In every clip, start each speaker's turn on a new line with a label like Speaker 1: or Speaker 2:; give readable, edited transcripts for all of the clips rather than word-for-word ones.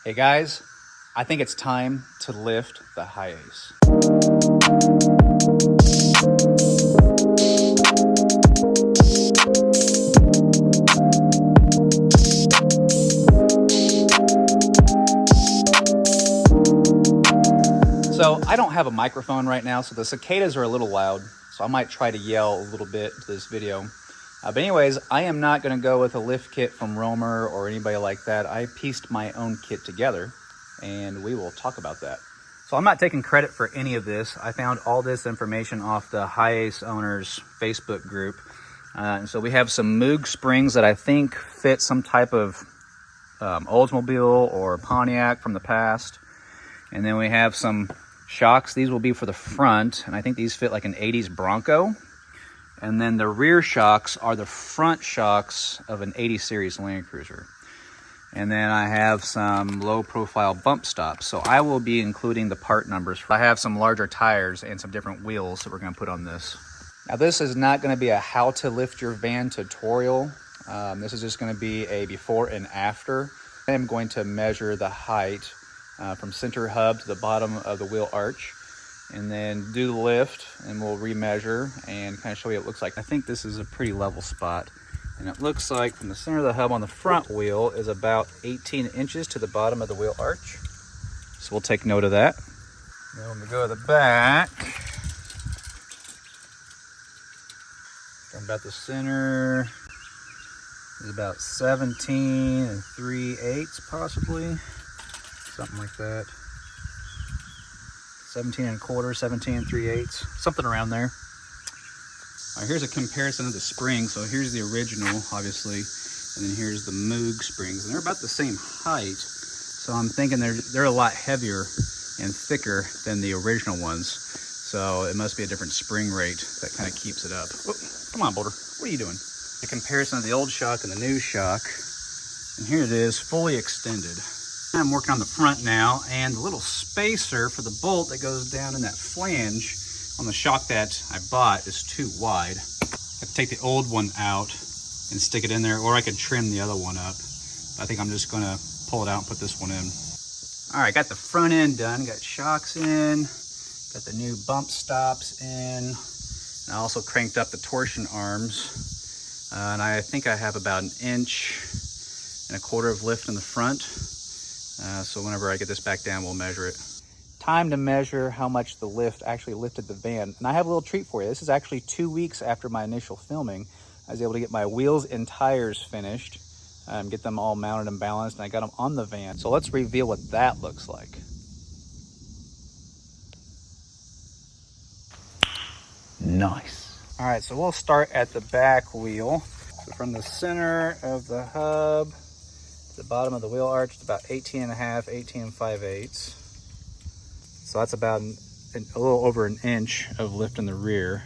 Speaker 1: Hey guys, I think it's time to lift the Hiace. So I don't have a microphone right now, so the cicadas are a little loud, so I might try to yell a little bit to this video. But anyways, I am not going to go with a lift kit from Romer or anybody like that. I pieced my own kit together, and we will talk about that. So I'm not taking credit for any of this. I found all this information off the Hiace owners Facebook group. And so we have some Moog springs that I think fit some type of Oldsmobile or Pontiac from the past. And then we have some shocks. These will be for the front, and I think these fit like an 80s Bronco. And then the rear shocks are the front shocks of an 80 series Land Cruiser. And then I have some low profile bump stops. So I will be including the part numbers. I have some larger tires and some different wheels that we're going to put on this. Now this is not going to be a how to lift your van tutorial. This is just going to be a before and after. I am going to measure the height from center hub to the bottom of the wheel arch, and then do the lift, and we'll remeasure and kind of show you what it looks like. I think this is a pretty level spot, and it looks like from the center of the hub on the front wheel is about 18 inches to the bottom of the wheel arch. So we'll take note of that. Then when we go to the back, from about the center is about 17 3/8 possibly, something like that. 17 1/4, 17 3/8, something around there. All right, here's a comparison of the springs. So here's the original, obviously, and then here's the Moog springs, and they're about the same height. So I'm thinking they're a lot heavier and thicker than the original ones. So it must be a different spring rate that kind of keeps it up. Oh, come on, Boulder, what are you doing? The comparison of the old shock and the new shock, and here it is, fully extended. I'm working on the front now, and the little spacer for the bolt that goes down in that flange on the shock that I bought is too wide. I have to take the old one out and stick it in there, or I could trim the other one up. I think I'm just gonna pull it out and put this one in. All right, got the front end done, got shocks in, got the new bump stops in, and I also cranked up the torsion arms. And I think I have about 1.25 inches of lift in the front. So whenever I get this back down, we'll measure it. Time to measure how much the lift actually lifted the van. And I have a little treat for you. This is actually 2 weeks after my initial filming. I was able to get my wheels and tires finished, get them all mounted and balanced, and I got them on the van. So let's reveal what that looks like. Nice. All right, so we'll start at the back wheel. So from the center of the hub, the bottom of the wheel arch is about 18.5, 18 5/8. So that's about a little over 1 inch of lift in the rear.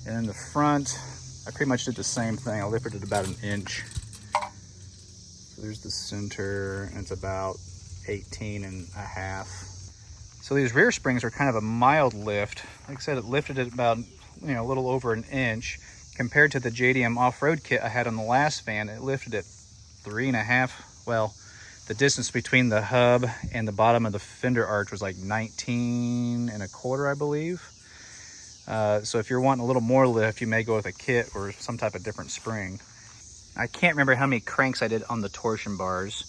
Speaker 1: And in the front, I pretty much did the same thing. I lifted it about 1 inch. So there's the center, and it's about 18.5. So these rear springs are kind of a mild lift. Like I said, it lifted it about, a little over 1 inch. Compared to the JDM off-road kit I had on the last van, it lifted it 3.5. Well, the distance between the hub and the bottom of the fender arch was like 19.25, I believe. So if you're wanting a little more lift, you may go with a kit or some type of different spring. I can't remember how many cranks I did on the torsion bars,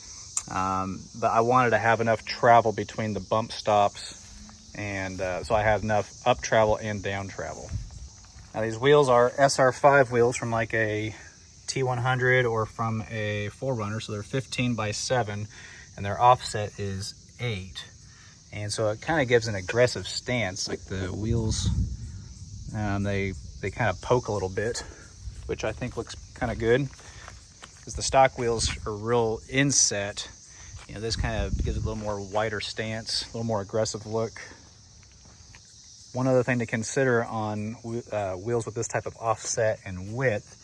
Speaker 1: but I wanted to have enough travel between the bump stops, and so I had enough up travel and down travel. Now these wheels are SR5 wheels from like a T100 or from a 4Runner, so they're 15/7, and their offset is 8, and so it kind of gives an aggressive stance. Like the wheels, they kind of poke a little bit, which I think looks kind of good, because the stock wheels are real inset. This kind of gives it a little more wider stance, a little more aggressive look. One other thing to consider on wheels with this type of offset and width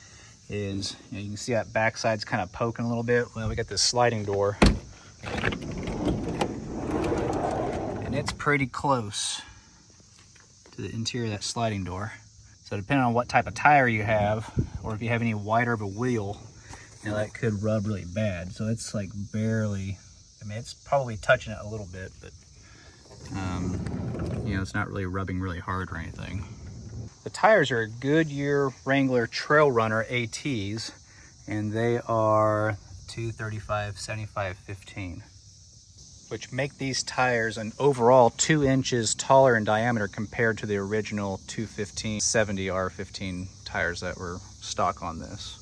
Speaker 1: is, you can see that backside's kind of poking a little bit. Well, we got this sliding door, and it's pretty close to the interior of that sliding door. So depending on what type of tire you have, or if you have any wider of a wheel, that could rub really bad. So it's like barely I mean, it's probably touching it a little bit, but you know, it's not really rubbing really hard or anything. The tires are Goodyear Wrangler Trailrunner ATs, and they are 235/75/15, which make these tires an overall 2 inches taller in diameter compared to the original 215/70 R15 tires that were stock on this.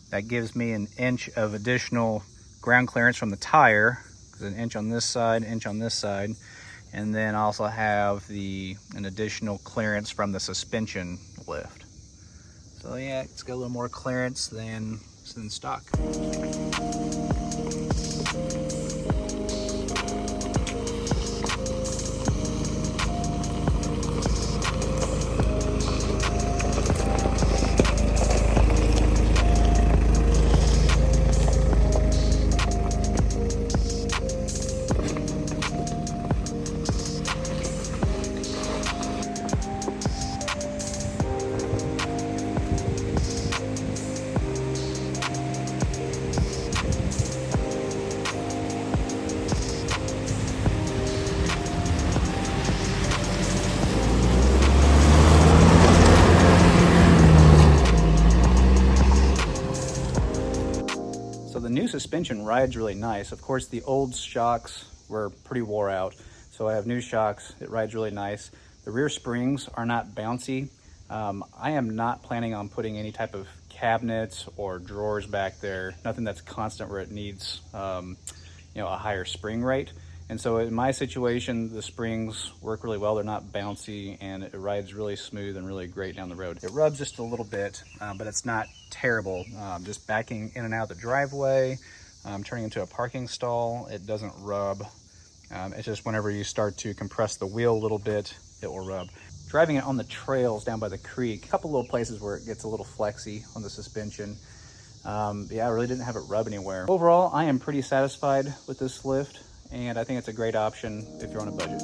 Speaker 1: That gives me an inch of additional ground clearance from the tire, an inch on this side, an inch on this side, and then also have an additional clearance from the suspension lift. So yeah, it's got a little more clearance than stock. So the new suspension rides really nice. Of course, the old shocks were pretty wore out, so I have new shocks. It rides really nice. The rear springs are not bouncy. I am not planning on putting any type of cabinets or drawers back there, nothing that's constant where it needs you know, a higher spring rate. And so in my situation, the springs work really well. They're not bouncy, and it rides really smooth and really great down the road. It rubs just a little bit, but it's not terrible. Just backing in and out the driveway, turning into a parking stall, it doesn't rub. It's just whenever you start to compress the wheel a little bit, it will rub. Driving it on the trails down by the creek, a couple little places where it gets a little flexy on the suspension. Yeah, I really didn't have it rub anywhere. Overall, I am pretty satisfied with this lift, and I think it's a great option if you're on a budget.